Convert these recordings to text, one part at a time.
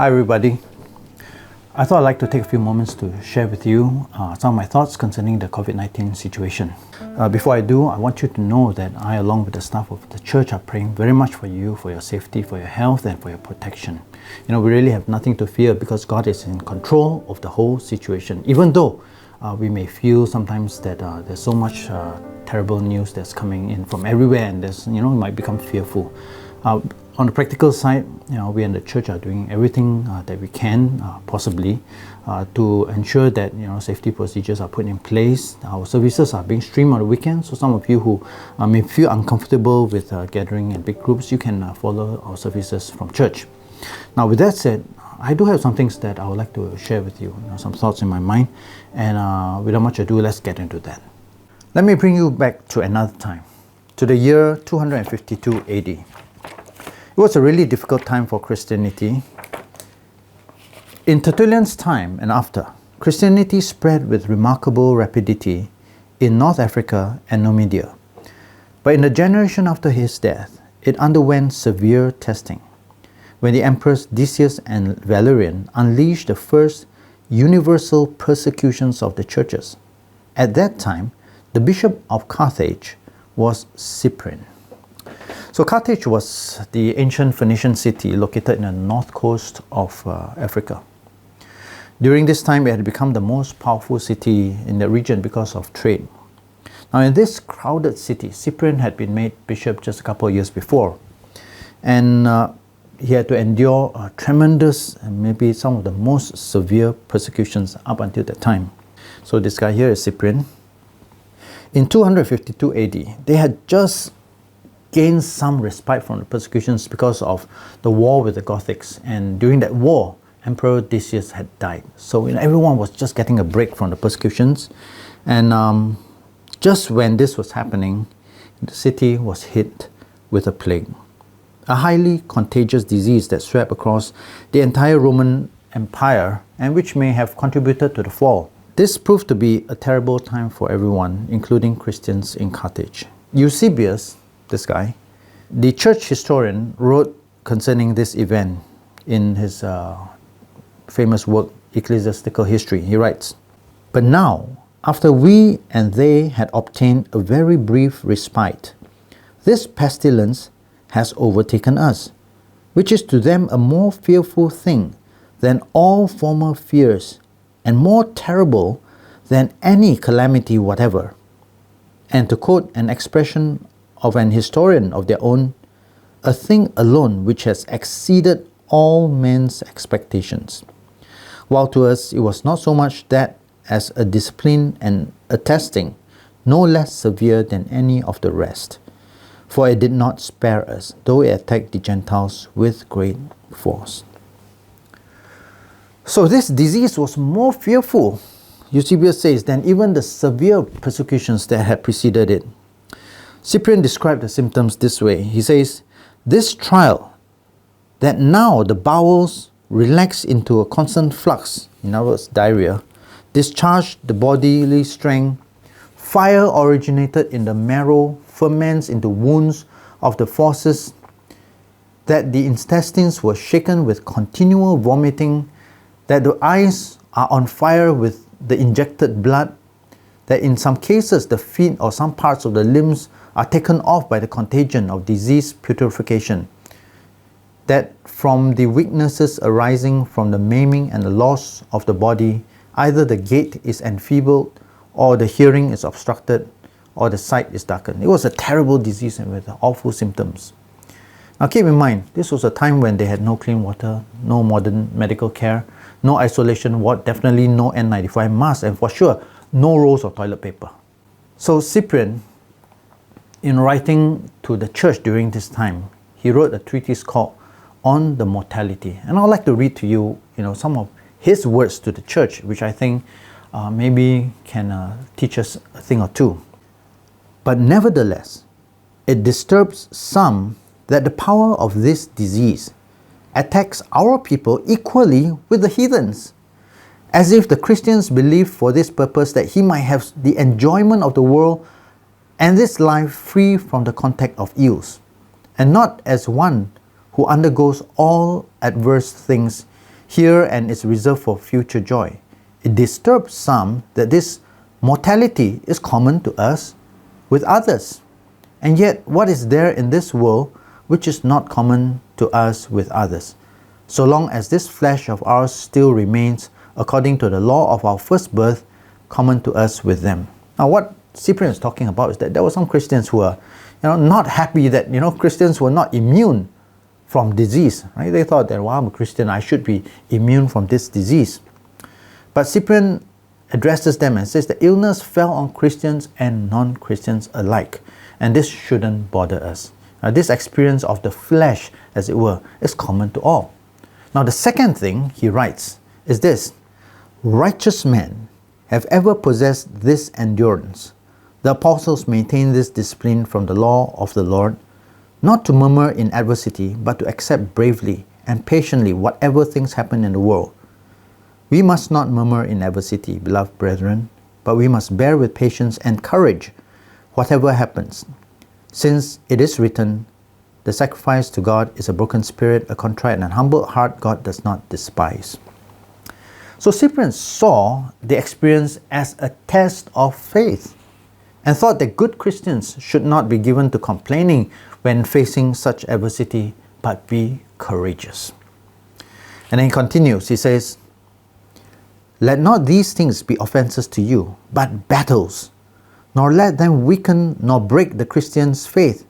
Hi everybody. I thought I'd like to take a few moments to share with you some of my thoughts concerning the COVID-19 situation. Before I do, I want you to know that I, along with the staff of the church, are praying very much for you, for your safety, for your health and for your protection. We really have nothing to fear because God is in control of the whole situation. Even though we may feel sometimes that there's so much terrible news that's coming in from everywhere and there's, you might become fearful. On the practical side, we in the church are doing everything that we can possibly to ensure that safety procedures are put in place. Our services are being streamed on the weekends, so some of you who may feel uncomfortable with gathering in big groups, you can follow our services from church. Now, with that said, I do have some things that I would like to share with you, some thoughts in my mind, and without much ado, let's get into that. Let me bring you back to another time, to the year 252 AD. It was a really difficult time for Christianity. In Tertullian's time and after, Christianity spread with remarkable rapidity in North Africa and Numidia. But in the generation after his death, it underwent severe testing, when the emperors Decius and Valerian unleashed the first universal persecutions of the churches. At that time, the bishop of Carthage was Cyprian. So Carthage was the ancient Phoenician city located in the north coast of Africa. During this time, it had become the most powerful city in the region because of trade. Now, in this crowded city, Cyprian had been made bishop just a couple of years before, and he had to endure tremendous and maybe some of the most severe persecutions up until that time. So this guy here is Cyprian. In 252 AD, they had just gained some respite from the persecutions because of the war with the Gothics, and during that war, Emperor Decius had died. So everyone was just getting a break from the persecutions, and just when this was happening, the city was hit with a plague, a highly contagious disease that swept across the entire Roman Empire and which may have contributed to the fall. This proved to be a terrible time for everyone, including Christians in Carthage. Eusebius, this guy, the church historian, wrote concerning this event in his famous work, Ecclesiastical History. He writes, "But now, after we and they had obtained a very brief respite, this pestilence has overtaken us, which is to them a more fearful thing than all former fears, and more terrible than any calamity whatever." And to quote an expression of an historian of their own, "a thing alone which has exceeded all men's expectations." While to us it was not so much that as a discipline and a testing, no less severe than any of the rest. For it did not spare us, though it attacked the Gentiles with great force. So this disease was more fearful, Eusebius says, than even the severe persecutions that had preceded it. Cyprian described the symptoms this way. He says, "This trial, that now the bowels relax into a constant flux," in other words, diarrhea, "discharged the bodily strength, fire originated in the marrow, ferments into wounds of the forces, that the intestines were shaken with continual vomiting, that the eyes are on fire with the injected blood, that in some cases the feet or some parts of the limbs are taken off by the contagion of disease putrefaction, that from the weaknesses arising from the maiming and the loss of the body, either the gait is enfeebled, or the hearing is obstructed, or the sight is darkened." It was a terrible disease and with awful symptoms. Now keep in mind, this was a time when they had no clean water, no modern medical care, no isolation ward, definitely no N95 mask, and for sure, no rolls of toilet paper. So Cyprian, in writing to the church during this time, he wrote a treatise called On the Mortality. And I'd like to read to you, some of his words to the church, which I think maybe can teach us a thing or two. "But nevertheless, it disturbs some that the power of this disease attacks our people equally with the heathens, as if the Christians believed for this purpose that he might have the enjoyment of the world and this life free from the contact of ills, and not as one who undergoes all adverse things here and is reserved for future joy. It disturbs some that this mortality is common to us with others. And yet, what is there in this world which is not common to us with others? So long as this flesh of ours still remains, according to the law of our first birth, common to us with them. Now, what Cyprian is talking about is that there were some Christians who were, not happy that, Christians were not immune from disease, right? They thought that, well, I'm a Christian, I should be immune from this disease. But Cyprian addresses them and says the illness fell on Christians and non-Christians alike, and this shouldn't bother us. Now, this experience of the flesh, as it were, is common to all. Now, the second thing he writes is this: righteous men have ever possessed this endurance. The apostles maintain this discipline from the law of the Lord, not to murmur in adversity, but to accept bravely and patiently whatever things happen in the world. We must not murmur in adversity, beloved brethren, but we must bear with patience and courage whatever happens, since it is written, the sacrifice to God is a broken spirit, a contrite and humble heart God does not despise. So Cyprian saw the experience as a test of faith and thought that good Christians should not be given to complaining when facing such adversity, but be courageous. And then he continues, he says, let not these things be offenses to you, but battles, nor let them weaken nor break the Christian's faith,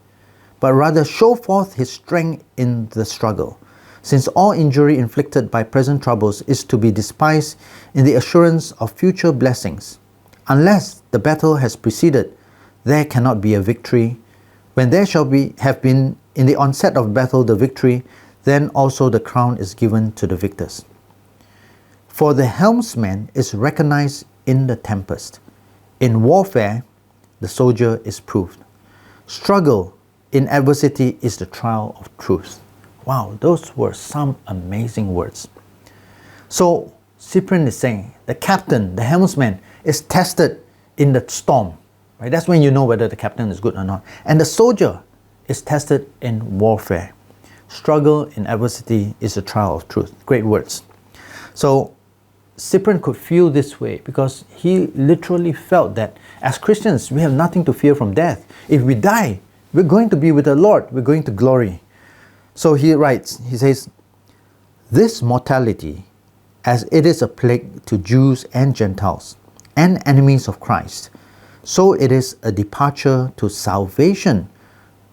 but rather show forth his strength in the struggle, since all injury inflicted by present troubles is to be despised in the assurance of future blessings. Unless the battle has preceded, there cannot be a victory. When there shall have been in the onset of battle the victory, then also the crown is given to the victors. For the helmsman is recognized in the tempest. In warfare, the soldier is proved. Struggle in adversity is the trial of truth. Wow, those were some amazing words. So Cyprian is saying the captain, the helmsman, is tested in the storm. Right? That's when you know whether the captain is good or not. And the soldier is tested in warfare. Struggle in adversity is the trial of truth. Great words. So Cyprian could feel this way because he literally felt that as Christians, we have nothing to fear from death. If we die, we're going to be with the Lord. We're going to glory. So he writes, he says, this mortality, as it is a plague to Jews and Gentiles and enemies of Christ, so it is a departure to salvation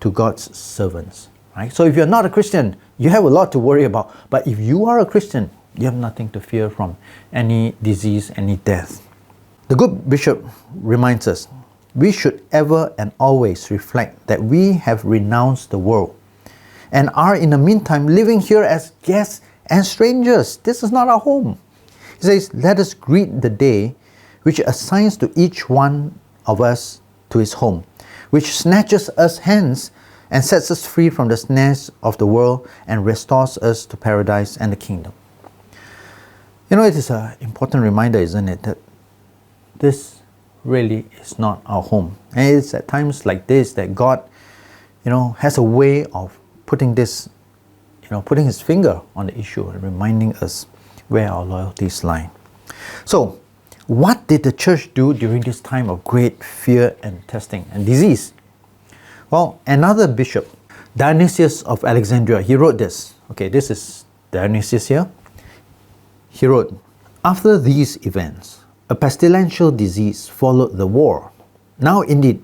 to God's servants. Right? So if you're not a Christian, you have a lot to worry about. But if you are a Christian, you have nothing to fear from any disease, any death. The good bishop reminds us, we should ever and always reflect that we have renounced the world and are in the meantime living here as guests and strangers. This is not our home. He says, let us greet the day which assigns to each one of us to his home, which snatches us hence and sets us free from the snares of the world and restores us to paradise and the kingdom. It is an important reminder, isn't it, that this really is not our home. And it's at times like this that God, has a way of putting this, putting his finger on the issue and reminding us where our loyalties lie. So, what did the church do during this time of great fear and testing and disease? Well, another bishop, Dionysius of Alexandria, he wrote this. Okay, this is Dionysius here. He wrote, after these events, a pestilential disease followed the war. Now indeed,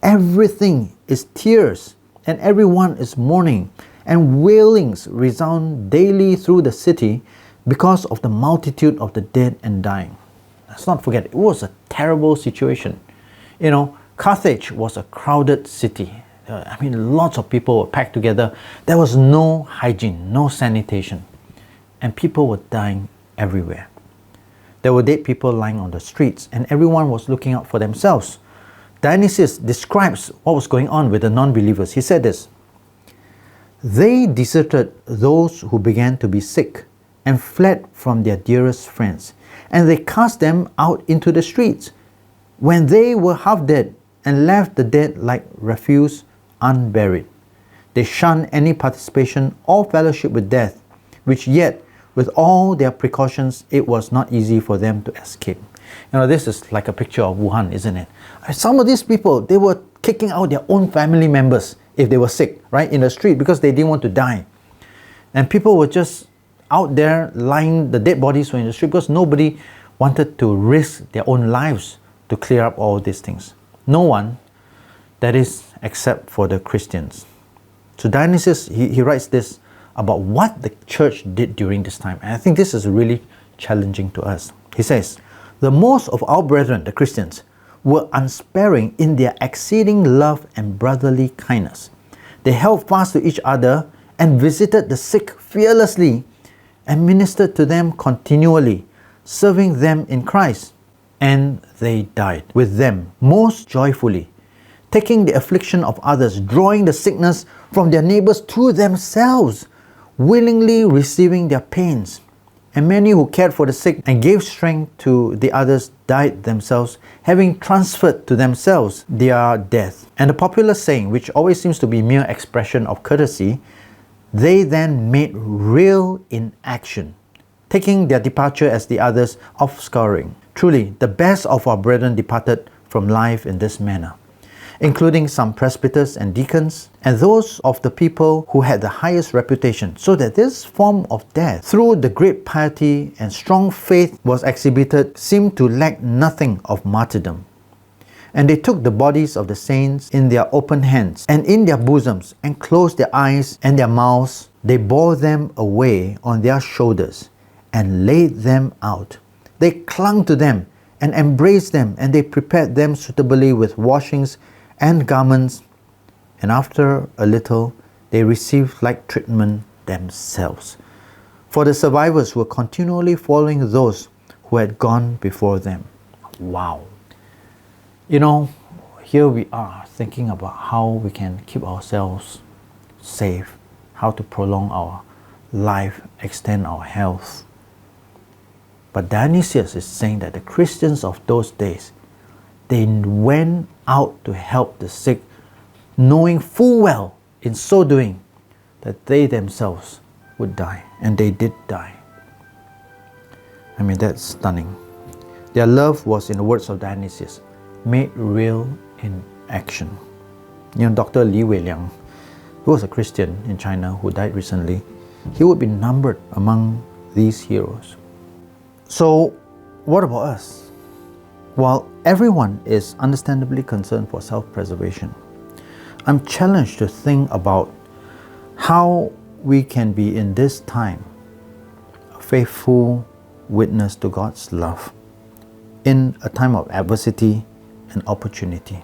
everything is tears, and everyone is mourning, and wailings resound daily through the city because of the multitude of the dead and dying. Let's not forget, it was a terrible situation. Carthage was a crowded city. Lots of people were packed together. There was no hygiene, no sanitation, and people were dying everywhere. There were dead people lying on the streets, and everyone was looking out for themselves. Dionysius describes what was going on with the non-believers. He said this, they deserted those who began to be sick and fled from their dearest friends, and they cast them out into the streets when they were half dead and left the dead like refuse unburied. They shunned any participation or fellowship with death, which yet with all their precautions, it was not easy for them to escape. This is like a picture of Wuhan, isn't it? Some of these people, they were kicking out their own family members if they were sick, right, in the street because they didn't want to die. And people were just out there lying, the dead bodies were in the street because nobody wanted to risk their own lives to clear up all these things. No one, that is, except for the Christians. So Dionysius, he writes this about what the church did during this time. And I think this is really challenging to us. He says, the most of our brethren, the Christians, were unsparing in their exceeding love and brotherly kindness. They held fast to each other and visited the sick fearlessly and ministered to them continually, serving them in Christ. And they died with them most joyfully, taking the affliction of others, drawing the sickness from their neighbors to themselves, willingly receiving their pains. And many who cared for the sick and gave strength to the others died themselves, having transferred to themselves their death. And the popular saying, which always seems to be mere expression of courtesy, they then made real in action, taking their departure as the others offscouring. Truly, the best of our brethren departed from life in this manner, including some presbyters and deacons, and those of the people who had the highest reputation, so that this form of death, through the great piety and strong faith was exhibited, seemed to lack nothing of martyrdom. And they took the bodies of the saints in their open hands and in their bosoms, and closed their eyes and their mouths. They bore them away on their shoulders and laid them out. They clung to them and embraced them, and they prepared them suitably with washings and garments, and after a little they received like treatment themselves. For the survivors were continually following those who had gone before them. Wow. Here we are thinking about how we can keep ourselves safe, how to prolong our life, extend our health. But Dionysius is saying that the Christians of those days, they went out to help the sick, knowing full well in so doing that they themselves would die. And they did die. That's stunning. Their love was, in the words of Dionysius, made real in action. Dr. Li Weiliang, who was a Christian in China who died recently, he would be numbered among these heroes. So, what about us? While everyone is understandably concerned for self-preservation, I'm challenged to think about how we can be in this time a faithful witness to God's love in a time of adversity and opportunity.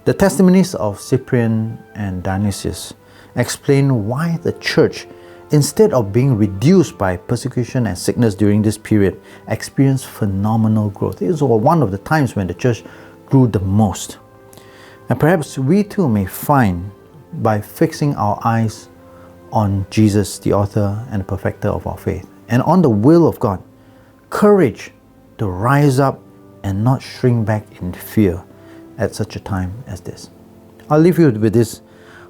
The testimonies of Cyprian and Dionysius explain why the church, instead of being reduced by persecution and sickness during this period, experienced phenomenal growth. It was one of the times when the church grew the most. And perhaps we too may find, by fixing our eyes on Jesus, the author and perfecter of our faith, and on the will of God, courage to rise up and not shrink back in fear at such a time as this. I'll leave you with these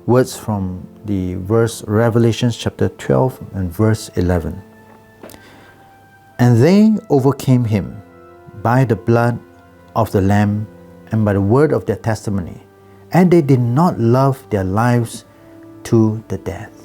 words from the verse Revelation chapter 12 and verse 11. And they overcame him by the blood of the Lamb and by the word of their testimony, and they did not love their lives to the death.